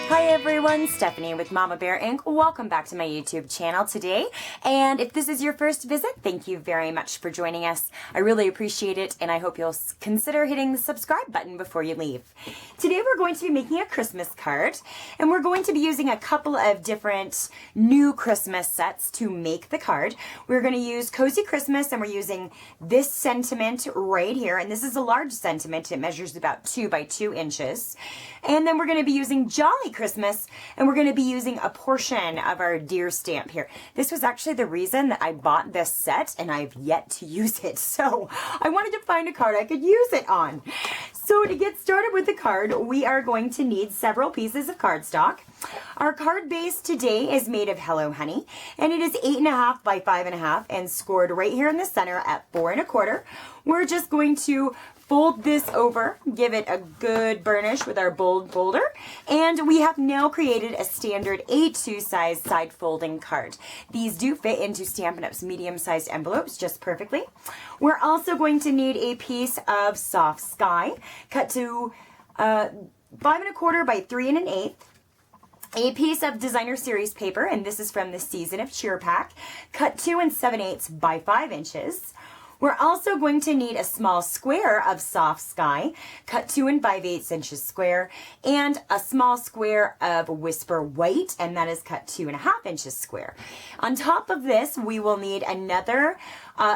Hi everyone, Stephanie with Mama Bear Inc. Welcome back to my YouTube channel today. And if this is your first visit, thank you very much for joining us. I really appreciate it, and I hope you'll consider hitting the subscribe button before you leave. Today we're going to be making a Christmas card, and we're going to be using a couple of different new Christmas sets to make the card. We're going to use Cozy Christmas, and we're using this sentiment right here, and this is a large sentiment. It measures about 2 by 2 inches. And then we're going to be using Jolly Christmas, and we're going to be using a portion of our deer stamp here. This was actually the reason that I bought this set, and I've yet to use it. So I wanted to find a card I could use it on. So to get started with the card, we are going to need several pieces of cardstock. Our card base today is made of Hello Honey, and it is 8.5 by 5.5 and scored right here in the center at 4.25. We're just going to fold this over, give it a good burnish with our bold folder, and we have now created a standard A2 size side folding card. These do fit into Stampin' Up's medium-sized envelopes just perfectly. We're also going to need a piece of soft sky, cut to 5.25 by 3 1/8. A piece of designer series paper, and this is from the Season of Cheer pack, cut 2 7/8 by 5 inches. We're also going to need a small square of soft sky, cut 2 5/8 inches square, and a small square of Whisper White, and that is cut 2 1/2 inches square. On top of this, we will need another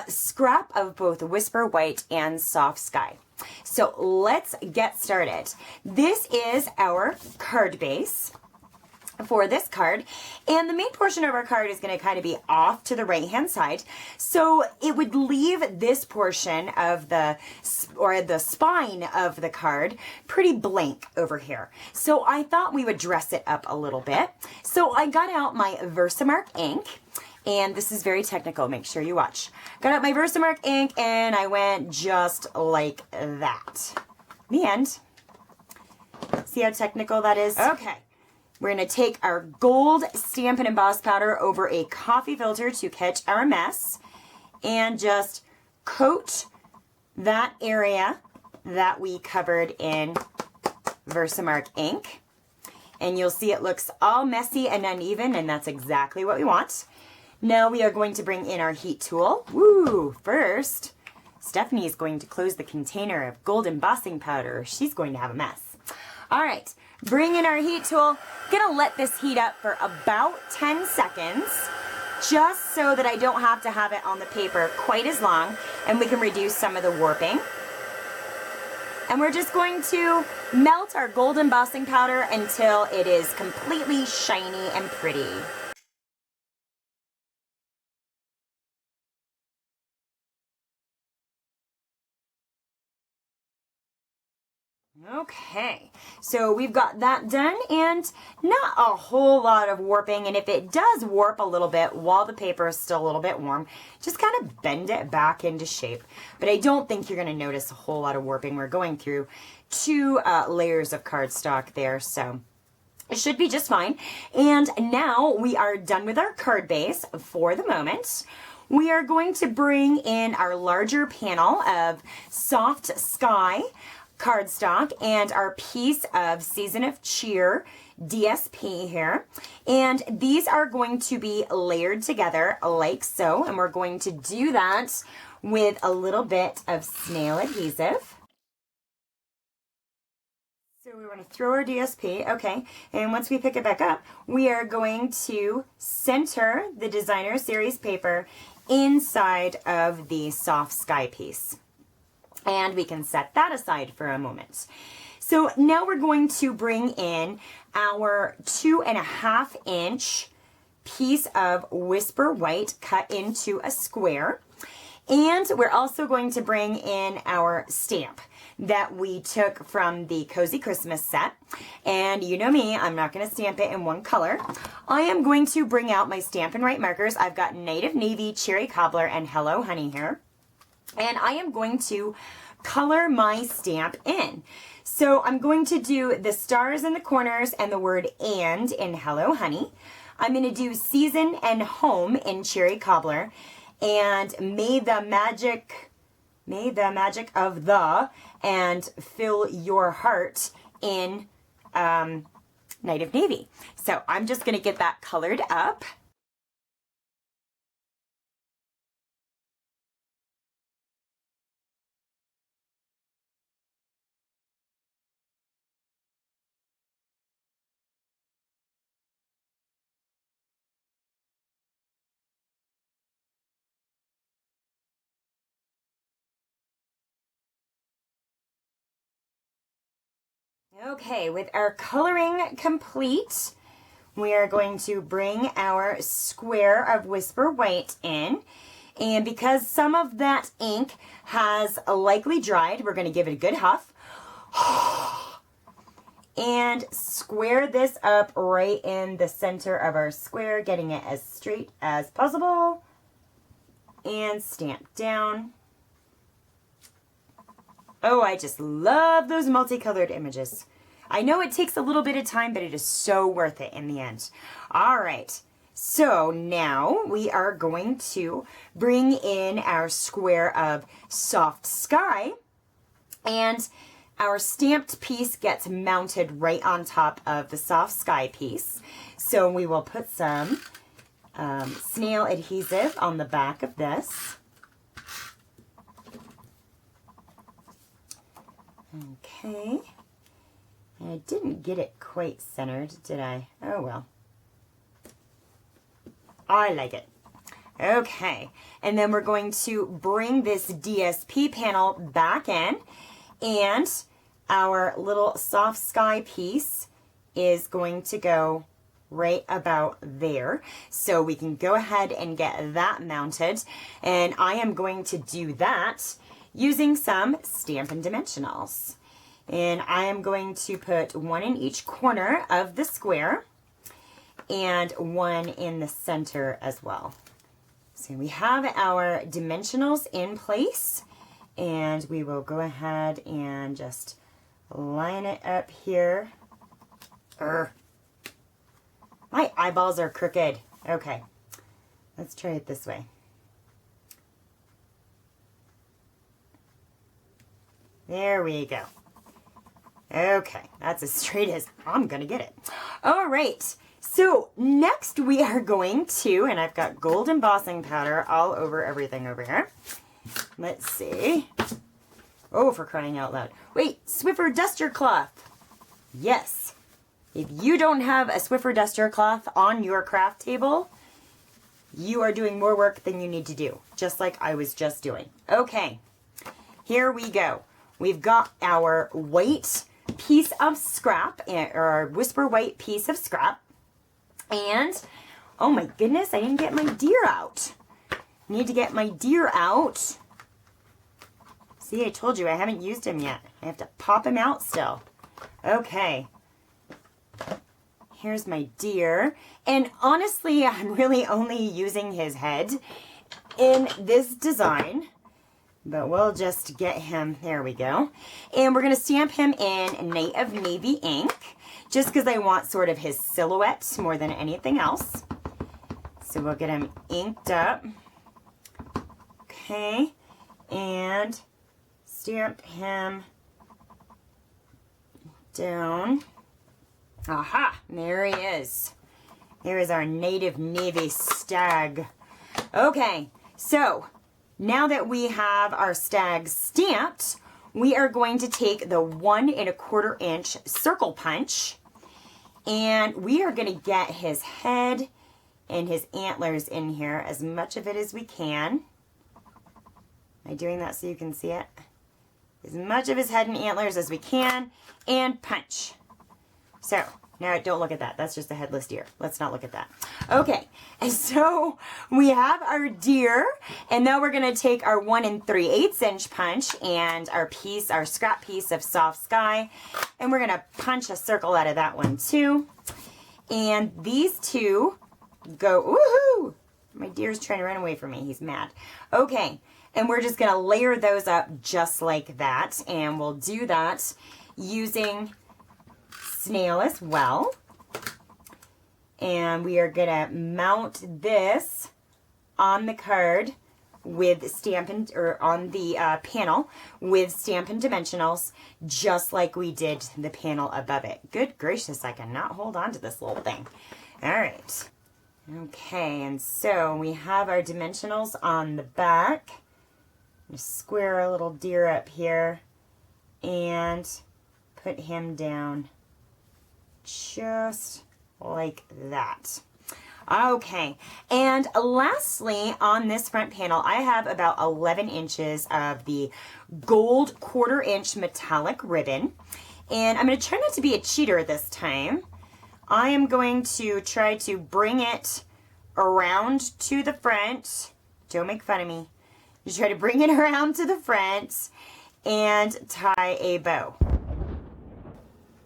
scrap of both Whisper White and soft sky. So let's get started. This is our card base for this card, and the main portion of our card is going to kind of be off to the right hand side, so it would leave this portion of the spine of the card pretty blank over here. So I thought we would dress it up a little bit. So I got out my Versamark ink, and this is very technical, make sure you watch. Got out my Versamark ink, and I went just like that. The end. See how technical that is? Okay. We're going to take our gold Stampin' Emboss powder over a coffee filter to catch our mess, and just coat that area that we covered in Versamark ink. And you'll see it looks all messy and uneven, and that's exactly what we want. Now we are going to bring in our heat tool. Woo! First, Stephanie is going to close the container of gold embossing powder. She's going to have a mess. All right. Bring in our heat tool. Gonna let this heat up for about 10 seconds, just so that I don't have to have it on the paper quite as long, and we can reduce some of the warping. And we're just going to melt our gold embossing powder until it is completely shiny and pretty. Okay, so we've got that done, and not a whole lot of warping, and if it does warp a little bit while the paper is still a little bit warm, just kind of bend it back into shape. But I don't think you're going to notice a whole lot of warping. We're going through 2 layers of cardstock there, so it should be just fine. And now we are done with our card base for the moment. We are going to bring in our larger panel of soft sky cardstock and our piece of Season of Cheer DSP here, and these are going to be layered together like so, and we're going to do that with a little bit of snail adhesive. So we want to throw our DSP, okay, and once we pick it back up, we are going to center the designer series paper inside of the soft sky piece. And we can set that aside for a moment. So now we're going to bring in our 2.5 inch piece of Whisper White cut into a square. And we're also going to bring in our stamp that we took from the Cozy Christmas set. And you know me, I'm not going to stamp it in one color. I am going to bring out my Stampin' Right markers. I've got Native Navy, Cherry Cobbler, and Hello Honey here. And I am going to color my stamp in. So I'm going to do the stars in the corners and the word and in Hello Honey. I'm going to do season and home in Cherry Cobbler, and may the magic of the and fill your heart in Night of Navy. So I'm just going to get that colored up. Okay, with our coloring complete, we are going to bring our square of Whisper White in. And because some of that ink has likely dried, we're going to give it a good huff. And square this up right in the center of our square, getting it as straight as possible. And stamp down. Oh, I just love those multicolored images. I know it takes a little bit of time, but it is so worth it in the end. All right, so now we are going to bring in our square of Soft Sky, and our stamped piece gets mounted right on top of the Soft Sky piece. So we will put some snail adhesive on the back of this. Okay. I didn't get it quite centered, did I? Oh well. I like it. Okay, and then we're going to bring this DSP panel back in, and our little Soft Sky piece is going to go right about there. So we can go ahead and get that mounted, and I am going to do that using some Stampin' Dimensionals. And I am going to put one in each corner of the square and one in the center as well. So we have our dimensionals in place, and we will go ahead and just line it up here. My eyeballs are crooked. Okay, let's try it this way. There we go. Okay, that's as straight as I'm gonna get it. All right, so next we are going to, and I've got gold embossing powder all over everything over here. Let's see. Oh, for crying out loud. Wait, Swiffer duster cloth. Yes. If you don't have a Swiffer duster cloth on your craft table, you are doing more work than you need to do, just like I was just doing. Okay, here we go. We've got our white piece of scrap, or our Whisper White piece of scrap. And, oh my goodness, I didn't get my deer out. Need to get my deer out. See, I told you I haven't used him yet. I have to pop him out still. Okay. Here's my deer. And honestly, I'm really only using his head in this design. But we'll just get him, there we go. And we're going to stamp him in Night of Navy ink, just because I want sort of his silhouette more than anything else. So we'll get him inked up. Okay, and stamp him down. Aha, there he is. There is our Night of Navy stag. Okay, so now that we have our stag stamped, we are going to take the 1 1/4 inch circle punch, and we are going to get his head and his antlers in here, as much of it as we can. Am I doing that so you can see it? As much of his head and antlers as we can, and punch. So, now don't look at that. That's just a headless deer. Let's not look at that. Okay, and so we have our deer, and now we're going to take our 1 3/8 inch punch and our piece, our scrap piece of Soft Sky, and we're going to punch a circle out of that one too. And these two go, woohoo! My deer's trying to run away from me. He's mad. Okay, and we're just going to layer those up just like that, and we'll do that using snail as well. And we are gonna mount this on the card with Stampin', or on the panel with Stampin' Dimensionals, just like we did the panel above it. Good gracious, I cannot hold on to this little thing. All right. Okay, and so we have our dimensionals on the back. Just square our little deer up here and put him down just like that. Okay, and lastly on this front panel, I have about 11 inches of the gold 1/4 inch metallic ribbon, and I'm going to try not to be a cheater this time. I am going to try to bring it around to the front. Don't make fun of me. You try to bring it around to the front and tie a bow.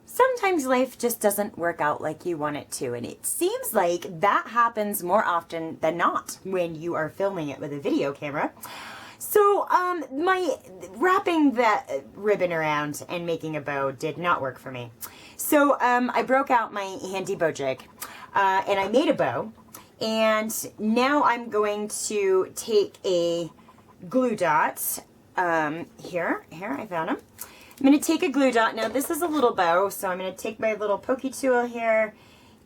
Sometimes life just doesn't work out like you want it to, and it seems like that happens more often than not when you are filming it with a video camera. So my wrapping that ribbon around and making a bow did not work for me. So I broke out my handy bow jig and I made a bow, and now I'm going to take a glue dot. Here I found them. I'm going to take a glue dot. Now this is a little bow, so I'm going to take my little pokey tool here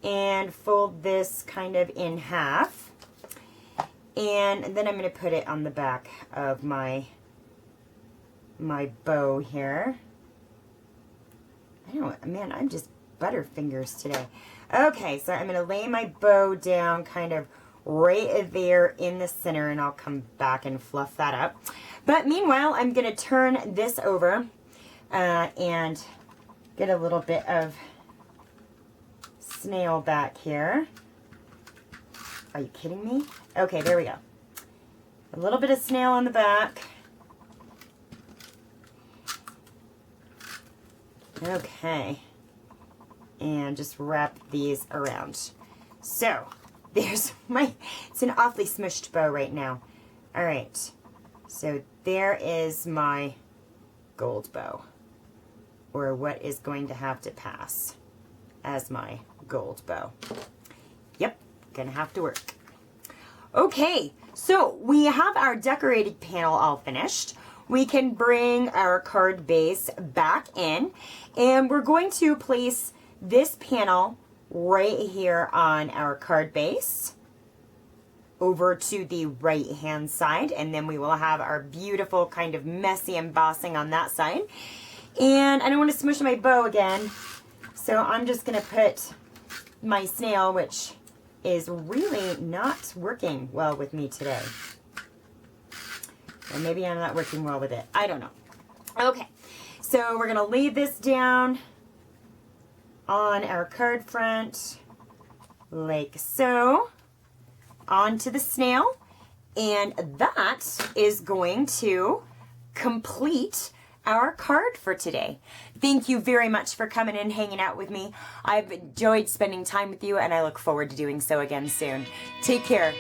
and fold this kind of in half. And then I'm going to put it on the back of my bow here. Man, I'm just butterfingers today. Okay, so I'm going to lay my bow down kind of right there in the center, and I'll come back and fluff that up. But meanwhile, I'm going to turn this over and get a little bit of snail back here. Are you kidding me? Okay, there we go. A little bit of snail on the back. Okay. And just wrap these around. So, there's it's an awfully smushed bow right now. All right. So there is my gold bow, or what is going to have to pass as my gold bow. Yep, gonna have to work. Okay, so we have our decorated panel all finished. We can bring our card base back in, and we're going to place this panel right here on our card base over to the right hand side, and then we will have our beautiful kind of messy embossing on that side. And I don't want to smush my bow again, so I'm just going to put my snail, which is really not working well with me today. Or maybe I'm not working well with it. I don't know. Okay, so we're going to lay this down on our card front like so, onto the snail, and that is going to complete our card for today. Thank you very much for coming and hanging out with me. I've enjoyed spending time with you, and I look forward to doing so again soon. Take care.